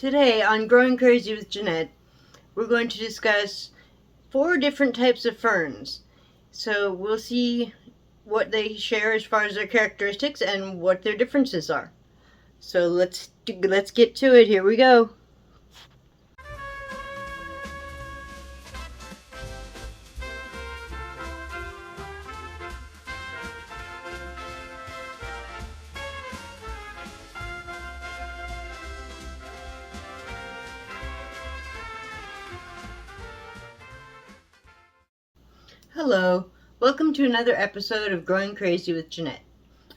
Today on Growing Crazy with Jeanette, we're going to discuss 4 different types of ferns. So we'll see what they share as far as their characteristics and what their differences are. So let's get to it. Here we go. Hello, welcome to another episode of Growing Crazy with Jeanette.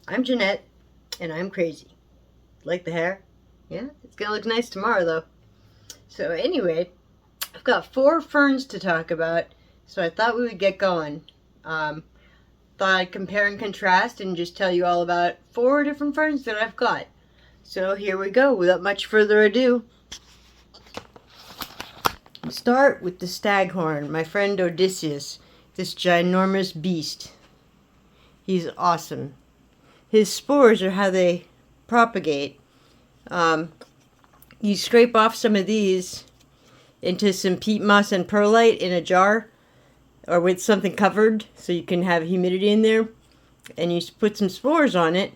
I'm Jeanette, and I'm crazy. Like the hair? Yeah, it's gonna look nice tomorrow though. So anyway, I've got 4 ferns to talk about, so I thought we would get going. Thought I'd compare and contrast and just tell you all about 4 different ferns that I've got. So here we go, without much further ado. Start with the staghorn, my friend Odysseus. This ginormous beast. He's awesome. His spores are how they propagate. You scrape off some of these into some peat moss and perlite in a jar or with something covered so you can have humidity in there, and you put some spores on it,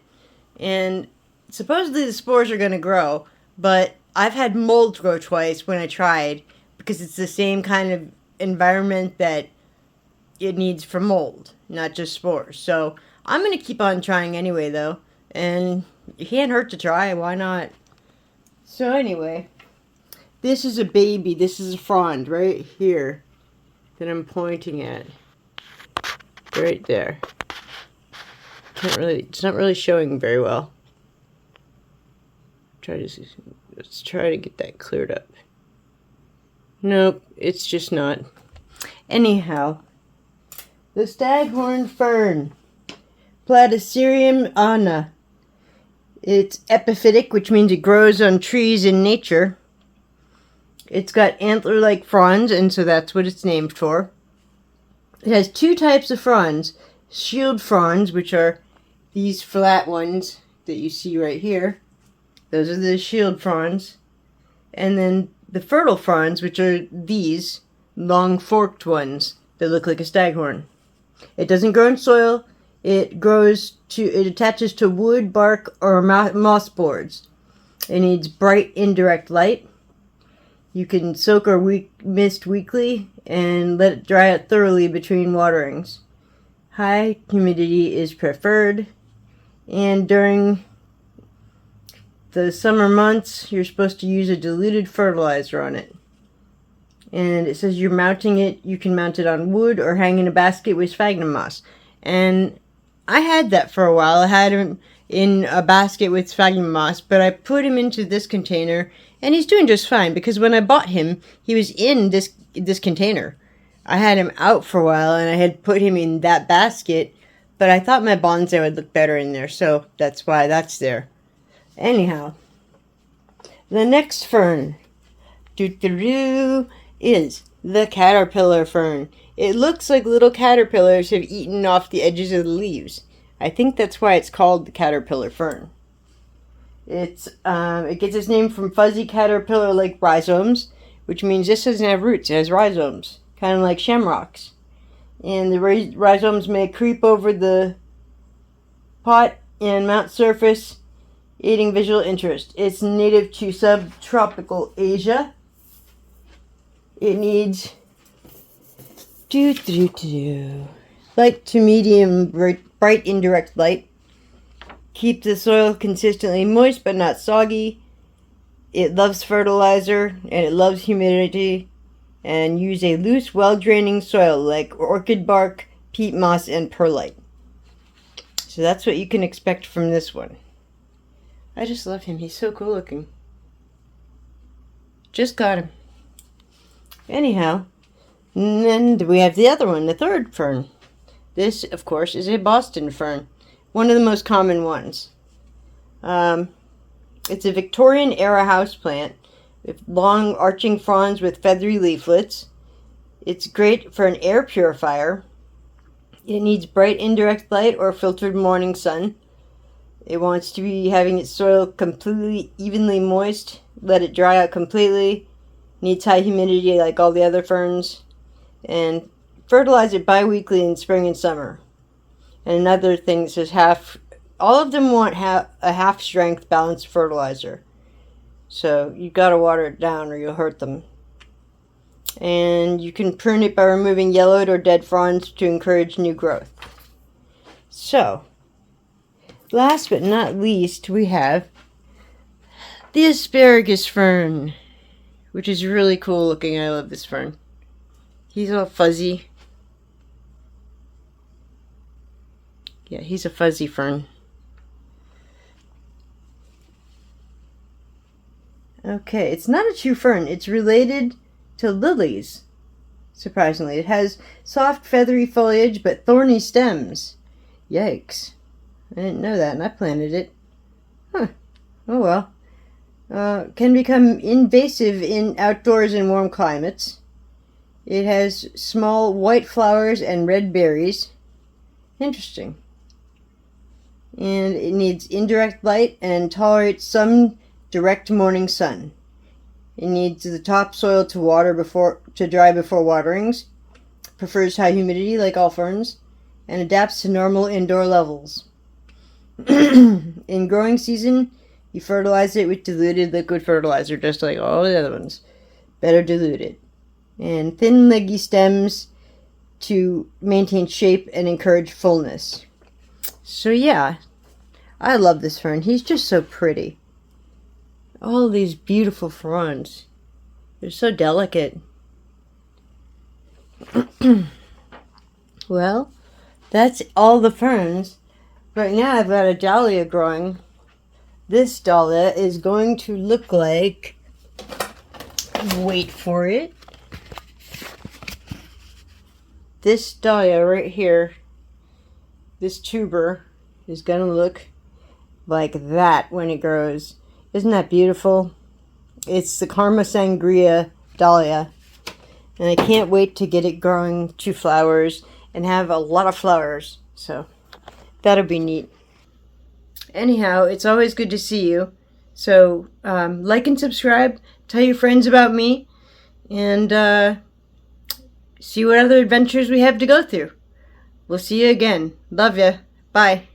and supposedly the spores are going to grow, but I've had mold grow twice when I tried because it's the same kind of environment that it needs for mold, not just spores. So I'm going to keep on trying anyway, though. And it can't hurt to try. Why not? So anyway, this is a baby. This is a frond right here that I'm pointing at. Right there. It's not really showing very well. Let's try to get that cleared up. Nope, it's just not. Anyhow, the staghorn fern, Platycerium ana. It's epiphytic, which means it grows on trees in nature. It's got antler-like fronds, and so that's what it's named for. It has 2 types of fronds. Shield fronds, which are these flat ones that you see right here. Those are the shield fronds. And then the fertile fronds, which are these long forked ones that look like a staghorn. It doesn't grow in soil. It attaches to wood, bark, or moss boards. It needs bright indirect light. You can soak or mist weekly and let it dry out thoroughly between waterings. High humidity is preferred, and during the summer months you're supposed to use a diluted fertilizer on it. And it says you're mounting it, you can mount it on wood or hang in a basket with sphagnum moss. And I had that for a while. I had him in a basket with sphagnum moss, but I put him into this container, and he's doing just fine, because when I bought him, he was in this container. I had him out for a while, and I had put him in that basket, but I thought my bonsai would look better in there, so that's why that's there. Anyhow, the next fern is the caterpillar fern. It looks like little caterpillars have eaten off the edges of the leaves. I think that's why it's called the caterpillar fern. It gets its name from fuzzy caterpillar-like rhizomes, which means this doesn't have roots, it has rhizomes, kind of like shamrocks. And the rhizomes may creep over the pot and mount surface, aiding visual interest. It's native to subtropical Asia. It needs light to medium bright indirect light. Keep the soil consistently moist but not soggy. It loves fertilizer and it loves humidity. And use a loose, well-draining soil like orchid bark, peat moss, and perlite. So that's what you can expect from this one. I just love him. He's so cool looking. Just got him. Anyhow, and then we have the other one, the third fern. This, of course, is a Boston fern, one of the most common ones. It's a Victorian-era houseplant with long arching fronds with feathery leaflets. It's great for an air purifier. It needs bright indirect light or filtered morning sun. It wants to be having its soil completely evenly moist. Let it dry out completely. Needs high humidity like all the other ferns. And fertilize it bi-weekly in spring and summer. And another thing that says all of them want a half strength balanced fertilizer. So you gotta water it down or you'll hurt them. And you can prune it by removing yellowed or dead fronds to encourage new growth. So, last but not least, we have the asparagus fern, which is really cool looking. I love this fern. He's all fuzzy. Yeah, he's a fuzzy fern. Okay, it's not a true fern. It's related to lilies, surprisingly. It has soft, feathery foliage, but thorny stems. Yikes. I didn't know that, and I planted it. Huh. Oh well. Can become invasive in outdoors in warm climates. It has small white flowers and red berries. Interesting. And it needs indirect light and tolerates some direct morning sun. It needs the topsoil to dry before waterings. Prefers high humidity like all ferns, and adapts to normal indoor levels. In growing season, you fertilize it with diluted liquid fertilizer, just like all the other ones. Better diluted. And thin, leggy stems to maintain shape and encourage fullness. So yeah, I love this fern. He's just so pretty. All these beautiful fronds. They're so delicate. Well, that's all the ferns. Right now I've got a dahlia growing. This dahlia is going to look like, wait for it, this dahlia right here, this tuber, is going to look like that when it grows. Isn't that beautiful? It's the Karma Sangria dahlia. And I can't wait to get it growing to flowers and have a lot of flowers. So that'll be neat. Anyhow, it's always good to see you. So like and subscribe. Tell your friends about me. And see what other adventures we have to go through. We'll see you again. Love ya. Bye.